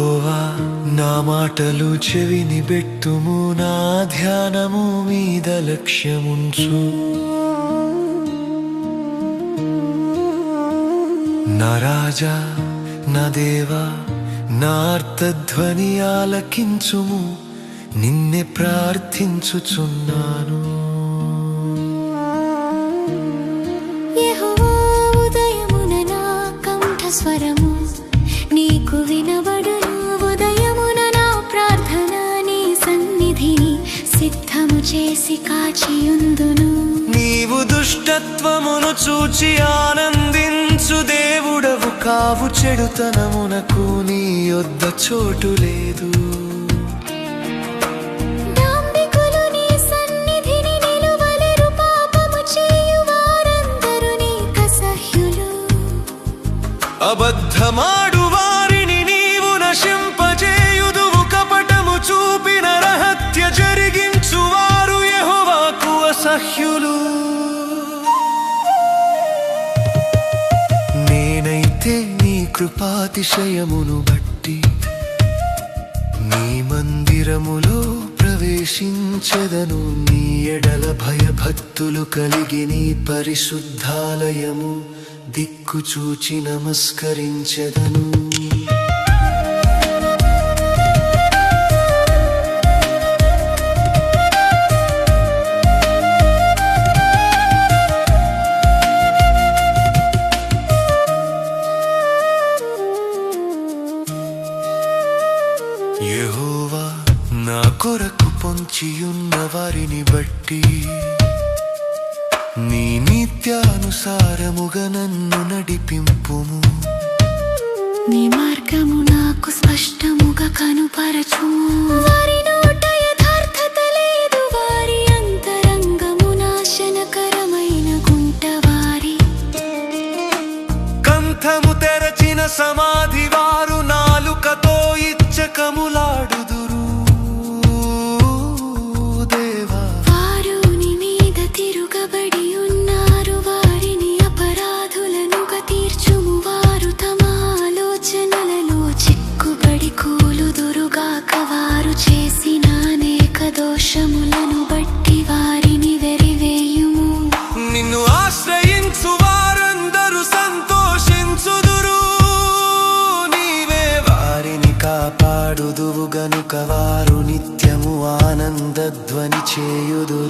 యెహోవా నా మాటలు చెవిని బెట్టుము, నా ధ్యానము మీద లక్ష్యముంచు. నా రాజా నా దేవా నా అర్థధ్వని ఆలకించుము, నిన్నే ప్రార్థించుచున్నాను. యెహోవా ఉదయమున నా కంఠస్వరము నీకు వినబడును. ఉదయమున నా ప్రార్థన నీ సన్నిధిని సిద్ధము చేసి కాచియుందును. నీవు దుష్టత్వమును చూచి ఆనందించు దేవుడవు కావు, చెడుతనమునకు నీ యొద్ద చోటు లేదు. డాంబికులు నీ సన్నిధిని నిలువలేరు, పాపము చేయువారందరూ నీకు అసహ్యులు. అబద్ధమాడు వారిని నీవు నశింపజేయుదువు, కపటము చూపిన రహత్య జరిగించువారు యెహోవాకు అసహ్యులు. నేనైతే నీ కృపాతిశయమును బట్టి నీ మందిరములో ప్రవేశించెదను. నీ ఎడల భయభక్తులు కలిగి నీ పరిశుద్ధాలయము దిక్కు చూచి నమస్కరించెదను. యెహోవా నా కొరకు పొంచియున్న వారిని బట్టి నీ నిత్యానుసారముగా నన్ను నడిపింపుము. నీ మార్గము నాకు స్పష్టముగా కనుపరచుము. వారి నోట యథార్థత లేదు, వారి అంతరంగము నాశనకరమైన గుంటవారి. కంఠము తెరచిన సమాధి వారు నాలుకతో ఇచ్చకములాడుదురు. దేవా వారు నీ మీద తిరుగబడి ఉన్నారు, వారిని అపరాధులనుగా తీర్చుము. వారు తమ ఆలోచనలలో చిక్కుబడి కూలుదురుగాక. వారు చేసిన అనేక దోషములను బట్టి వారిని వెరివేయుము. నిన్ను ఆశ్రయించు వారందరూ సంతోషించుదురు. నీవే వారిని కాపాడుదువు గనుక వారు నిత్యము ఆనందధ్వని చేయుదురు.